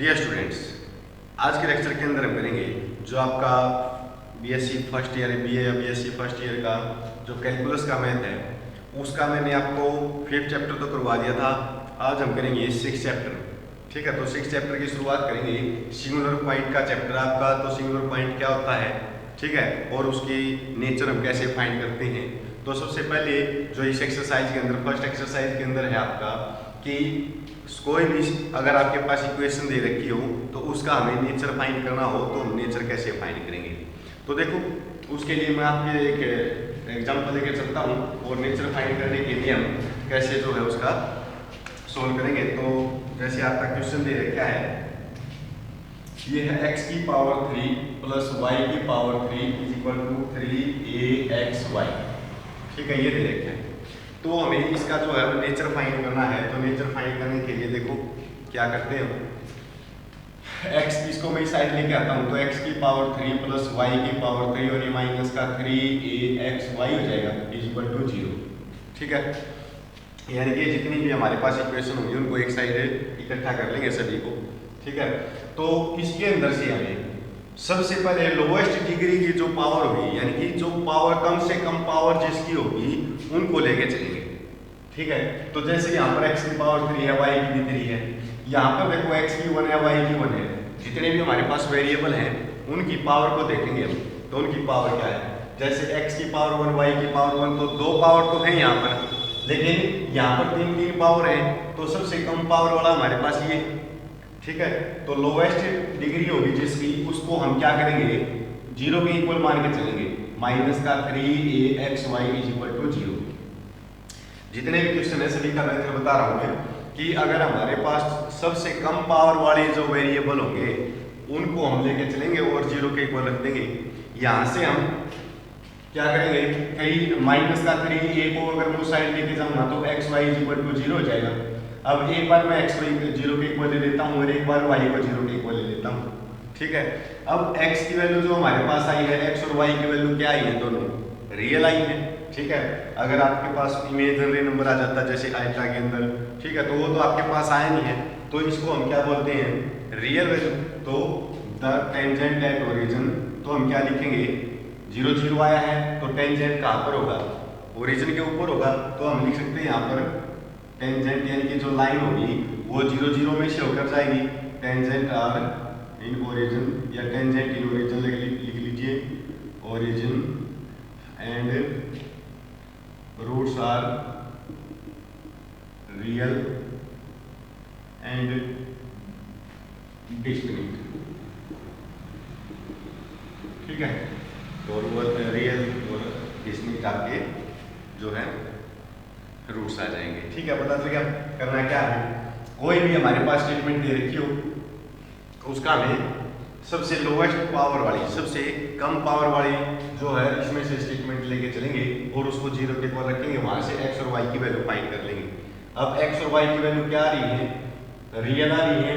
Dear students, आज के lecture के अंदर हम करेंगे जो आपका बीएससी फर्स्ट ईयर बीए या बीएससी फर्स्ट ईयर का जो कैलकुलस का मैथ है उसका मैंने आपको 5th चैप्टर तो करवा दिया था। आज हम करेंगे 6th चैप्टर। ठीक है, तो 6th चैप्टर की शुरुआत करेंगे सिंगुलर पॉइंट का चैप्टर आपका। तो सिंगुलर पॉइंट क्या होता है, ठीक है, और उसकी नेचर हम कैसे फाइंड करते हैं। तो सबसे पहले जो इस एक्सरसाइज के अंदर फर्स्ट एक्सरसाइज के अंदर है आपका कि कोई भी अगर आपके पास इक्वेशन दे रखी हो तो उसका हमें नेचर फाइंड करना हो तो हम नेचर कैसे फाइंड करेंगे। तो देखो, उसके लिए मैं आपके एक एग्जांपल लेकर चलता हूँ और नेचर फाइंड करने के लिए हम कैसे जो है उसका सोल्व करेंगे। तो जैसे आपका क्वेश्चन दे रखा है, ये है x की पावर 3 प्लस y की power 3 is equal to 3axy। ठीक है, ये दे रखा है। तो हमें इसका जो है नेचर फाइंड करना है। तो नेचर फाइंड करने के लिए देखो क्या करते हैं, x इसको मैं साइड लेके आता हूँ। तो x की पावर 3 प्लस y की पावर 3 और ये माइनस का 3axy हो जाएगा इज इक्वल टू 0। ठीक है, यानी कि जितनी भी हमारे पास इक्वेशन होंगी उनको एक साइड इकट्ठा कर लेंगे सभी को। ठीक है, तो इसके अंदर से हमें सबसे पहले लोएस्ट डिग्री की जो पावर होगी, यानी कि जो पावर कम से कम पावर जिसकी होगी उनको लेके चलेंगे। ठीक है, तो जैसे यहाँ पर x की पावर 3 है, y की भी 3 है। यहाँ पर देखो x की 1 है, y की 1 है। जितने भी हमारे पास वेरिएबल हैं उनकी पावर को देखेंगे हम। तो उनकी पावर क्या है, जैसे x की पावर 1, y की पावर 1, तो दो पावर तो है यहाँ पर, लेकिन यहाँ पर तीन पावर है। तो सबसे कम पावर वाला हमारे पास ये। ठीक है, तो लोवेस्ट डिग्री होगी जिसकी, उसको हम क्या करेंगे, 0 के इक्वल मान के चलेंगे। माइनस का 3axy इज इक्वल टू 0। जितने भी क्वेश्चन है सभी का मैं बता रहा हूं मैं कि अगर हमारे पास सबसे कम पावर वाले जो वेरिएबल होंगे उनको हम लेके चलेंगे और 0 के इक्वल रख देंगे। यहां से हम क्या करेंगे, कहीं माइनस का 3a को अगर मैं साइड लेके जाऊंगा तो xy इज इक्वल टू 0 हो जाएगा। अब एक बार मैं x को 0 के इक्वल ले लेता हूँ और एक बार y को 0 के इक्वल ले लेता हूँ। ठीक है, अब x की वैल्यू जो हमारे पास आई है, x और y की वैल्यू क्या आई है, दोनों रियल आई है। ठीक है, अगर आपके पास इमेजिनरी नंबर आ जाता जैसे आयता के अंदर, ठीक है, तो वो तो आपके पास आया नहीं है, तो इसको हम क्या बोलते हैं, रियल वैल्यू। तो द टेंजेंट एट ओरिजिन, तो हम क्या लिखेंगे, 0 0 आया है तो टेंजेंट कहाँ पर होगा, ओरिजिन के ऊपर होगा। तो हम लिख सकते हैं यहाँ पर टेंजेंट यानी कि जो लाइन होगी वो 0 0 में से होकर जाएगी। टेंजेंट आर इन ओरिजिन या टेंजेंट इन ओरिजिन लिख लीजिए, origin and roots are real and distinct. ठीक है, तो रियल और डिस्टिंक्ट आपके जो है रूट्स आ जाएंगे। ठीक है, पता चल गया करना क्या है। कोई भी हमारे पास स्टेटमेंट दे रखी हो उसका हमें सबसे लोएस्ट पावर वाली, सबसे कम पावर वाली जो है इसमें से स्टेटमेंट लेके चलेंगे और उसको 0 के इक्वल रखेंगे। वहां से x और y की वैल्यू फाइंड कर लेंगे। अब x और y की वैल्यू क्या आ रही है, रियल आ रही है,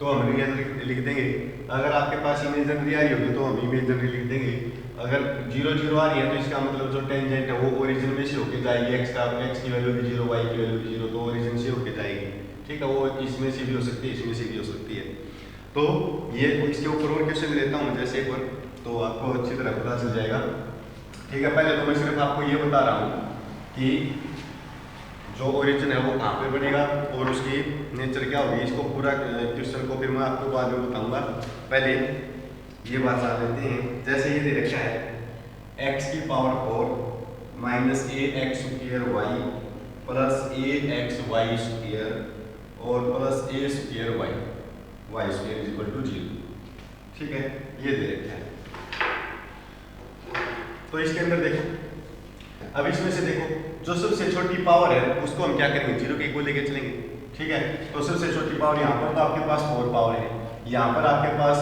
तो हम रियल लिख देंगे। अगर आपके पास इमेजिनरी आ रही होगी तो हम इमेजिनरी लिख देंगे। अगर 0 0 आ रही है तो इसका मतलब जो टेंजेंट है वो ओरिजिन में से होके जाएगी। x की वैल्यू भी 0, y की वैल्यू भी 0, तो ओरिजिन से होके जाएगी। ठीक है, वो इसमें से भी हो सकती है, इसमें से भी हो सकती है। तो ये इसके ऊपर और क्वेश्चन लेता हूँ जैसे एक बार, तो आपको अच्छी तरह पता चल जाएगा। ठीक है, पहले तो मैं सिर्फ आपको ये बता रहा हूँ कि जो ओरिजिन है वो कहाँ पे बनेगा और उसकी नेचर क्या होगी। इसको पूरा क्वेश्चन को फिर मैं आपको बाद में बताऊंगा, पहले ये बात जान लेते हैं। जैसे ये दे रखा है x की power 4 minus ax square y plus axy square और plus a square y square is equal to 0। ठीक है, ये दे रखा है। तो इसके अंदर देखो, अब इसमें से देखो जो सबसे छोटी पावर है उसको हम क्या करेंगे, 0 के इक्वल लेके चलेंगे। ठीक है, तो सबसे छोटी पावर यहाँ पर तो आपके पास 4 पावर है, यहाँ पर आपके पास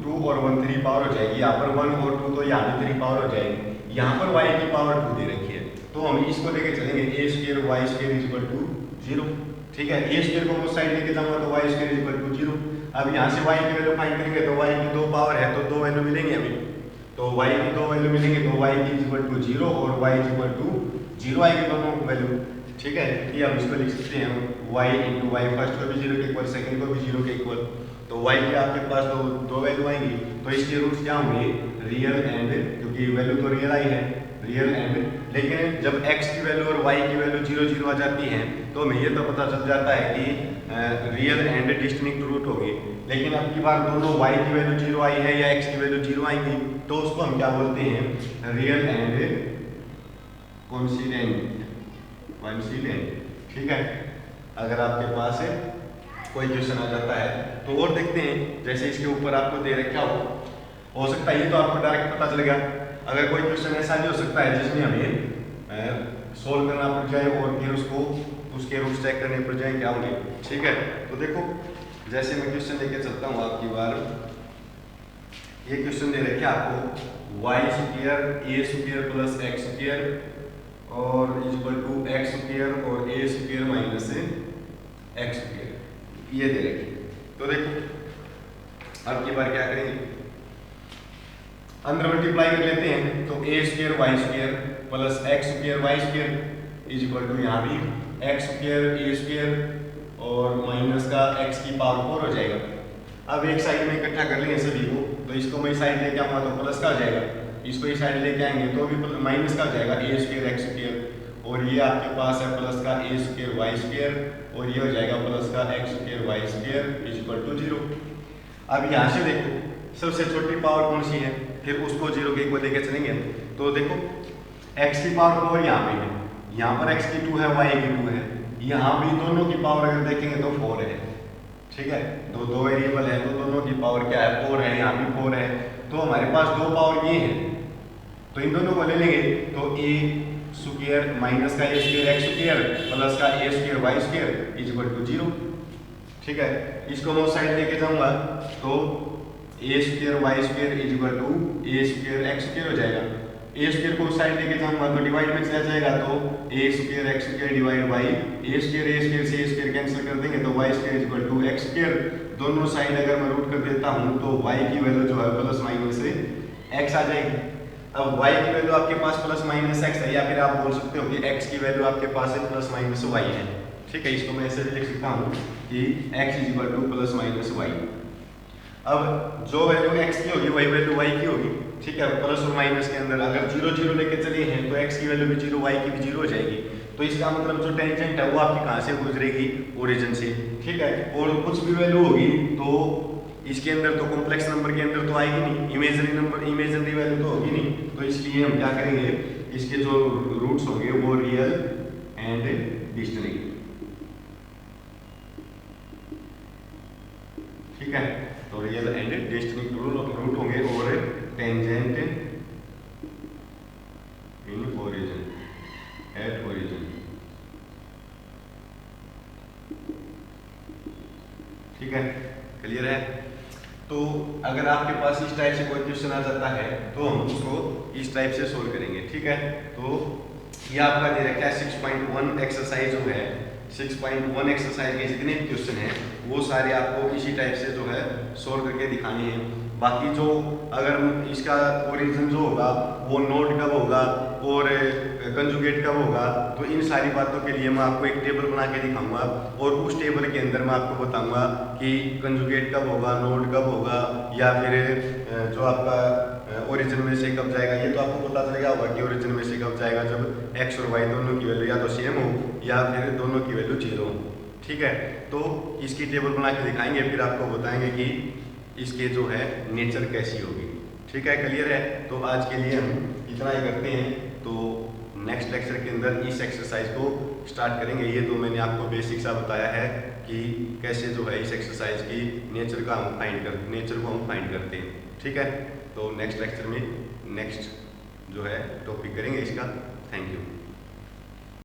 2 और 1 3 पावर हो जाएगी। यहाँ पर 1 और 2 तो यहाँ भी 3 पावर हो जाएगी। यहाँ पर y की पावर 2 दे रखी है, तो हम इसको लेके चलेंगे a square y square is equal to 0। ठीक है, a स्क्वायर को उस साइड लेके जाऊंगा तो y square is equal to 0। अब यहाँ से y की वैल्यू फाइंड करेंगे तो y की 2 पावर है तो 2 वैल्यू मिलेंगे अभी। तो y की 2 वैल्यू मिलेंगे तो y की इज इक्वल टू 0 और y इज इक्वल टू 0 आएगी दोनों वैल्यू। ठीक है, कि हम इसको लिख सकते हैं y इंटू वाई, फर्स्ट को भी 0 के इक्वल, सेकंड को भी 0 के इक्वल। तो y की आपके पास दो वैल्यू आएंगी, तो इसके रूट्स क्या होंगे, रियल एंड, क्योंकि वैल्यू तो रियल आई है, रियल एंड। लेकिन जब x की वैल्यू और y की वैल्यू 0 0 आ जाती है तो हमें ये तो पता चल जाता है कि रियल एंड डिस्टिंक्ट रूट होगी। लेकिन अब की बार दोनों y की वैल्यू 0 आई है या x की वैल्यू 0 आएंगी, तो उसको हम क्या बोलते हैं, रियल एंड कोइंसिडेंट। ठीक है, अगर आपके पास कोई क्वेश्चन आ जाता है तो और देखते हैं, जैसे इसके ऊपर आपको दे रखा हो सकता है ये तो आपको डायरेक्ट पता चलेगा। अगर कोई क्वेश्चन ऐसा भी हो सकता है जिसमें हमें सोल्व करना पड़ जाए और फिर उसको उसके रूट्स चेक करने पड़ जाए क्या होंगे। ठीक है, तो देखो जैसे मैं क्वेश्चन लेके चलता हूँ आपकी बार, ये क्वेश्चन दे रखे आपको Y square a square plus x square और इक्वल टू एक्स स्क्वायर और ए स्क्वायर माइनस एक्स स्क्वायर, ये दे रखे। तो देखो अब की बार क्या करेंगे, अंदर मल्टीप्लाई कर लेते हैं, तो a square Y square plus x square Y square is equal to यहाँ भी एक्स स्क्वायर ए स्क्वायर और माइनस का एक्स की पावर 4 हो जाएगा। अब एक साइड में इकट्ठा कर लेंगे सभी को, तो इसको मैं साइड लेके आऊंगा तो प्लस का हो जाएगा, इसको इस साइड लेके आएंगे तो भी माइनस का हो जाएगा, ए स्क्वायर एक्स स्क्वायर, और ये आपके पास है प्लस का ए स्क्वायर वाई स्क्वायर और ये हो जाएगा प्लस का X square Y square is equal to 0। अब यहाँ से देखो सबसे छोटी पावर कौन सी है, फिर उसको 0 के इक्वल लेके चलेंगे। तो देखो x की पावर 4 यहाँ पे है, यहाँ पर x की 2 है, y की 2 है, यहाँ भी दोनों की पावर अगर देखेंगे तो 4 है। ठीक है, दो वेरिएबल है तो दोनों की पावर क्या है, 4 है, यहाँ भी 4 है, तो हमारे पास दो पावर ये है, तो इन दोनों को ले लेंगे तो a स्क्वायर माइनस का a square x square plus का a square Y square is equal to 0। ठीक है, इसको मैं साइड लेके जाऊंगा तो a square Y square is equal to a square x square हो जाएगा। ए स्क्वायर को साइड लेके जाऊंगा तो डिवाइड में चला जाएगा, तो a square x square divide by a square से ए स्क्वायर कैंसिल कर देंगे तो y square is equal to x square. दोनों साइड अगर मैं रूट कर देता हूं तो वाई की वैल्यू जो है प्लस माइनस एक्स आ जाएगी। अब y की वैल्यू आपके पास प्लस माइनस एक्स है, या फिर आप बोल सकते हो कि x की वैल्यू आपके पास है प्लस माइनस y है। ठीक है, इसको मैं ऐसे भी लिख सकता हूँ कि x is equal two plus minus y। अब जो वैल्यू x की होगी वही वैल्यू y की होगी। ठीक है, प्लस और माइनस के अंदर अगर 0 0 लेके चले हैं तो x की वैल्यू भी 0 y की भी 0 हो जाएगी। तो इसका मतलब जो टेंजेंट है वो आपकी कहाँ से गुजरेगी, ओरिजिन से। ठीक है, और कुछ भी वैल्यू होगी तो इसके अंदर तो कॉम्प्लेक्स नंबर के अंदर तो आएगी नहीं, इमेजिनरी नंबर इमेजिनरी वैल्यू तो होगी नहीं, तो इसलिए हम क्या करेंगे, इसके जो रूट्स होंगे वो रियल एंड डिस्टिंक्ट। ठीक है, तो रियल एंड डिस्टिंक्ट रूट होंगे और tangent in origin at origin. ठीक है, क्लियर है। तो अगर आपके पास इस टाइप से कोई क्वेश्चन आ जाता है तो हम उसको इस टाइप से सोल्व करेंगे। ठीक है, तो ये आपका दे रखा है 6.1 एक्सरसाइज जो है, 6.1 एक्सरसाइज के जितने भी क्वेश्चन हैं वो सारे आपको इसी टाइप से जो है सोल्व करके दिखाने हैं। बाकी जो अगर इसका ओरिजिन जो होगा वो नोड कब होगा और कंजुगेट कब होगा, तो इन सारी बातों के लिए मैं आपको एक टेबल बना के दिखाऊंगा और उस टेबल के अंदर मैं आपको बताऊंगा कि कंजुगेट कब होगा, नोड कब होगा, या फिर जो आपका ओरिजिन में से कब जाएगा। ये तो आपको पता चलेगा होगा कि ओरिजिन में से कब जाएगा जब एक्स और वाई दोनों की वैल्यू या तो सेम हो या फिर दोनों की वैल्यू 0 हो। ठीक है, तो इसकी टेबल बना के दिखाएंगे, फिर आपको बताएंगे कि इसके जो है नेचर कैसी होगी। ठीक है, क्लियर है। तो आज के लिए हम इतना ही करते हैं, तो नेक्स्ट लेक्चर के अंदर इस एक्सरसाइज को स्टार्ट करेंगे। ये तो मैंने आपको बेसिक सा बताया है कि कैसे जो है इस एक्सरसाइज की नेचर को हम फाइंड करते हैं। ठीक है, तो नेक्स्ट लेक्चर में नेक्स्ट जो है टॉपिक करेंगे इसका। Thank you.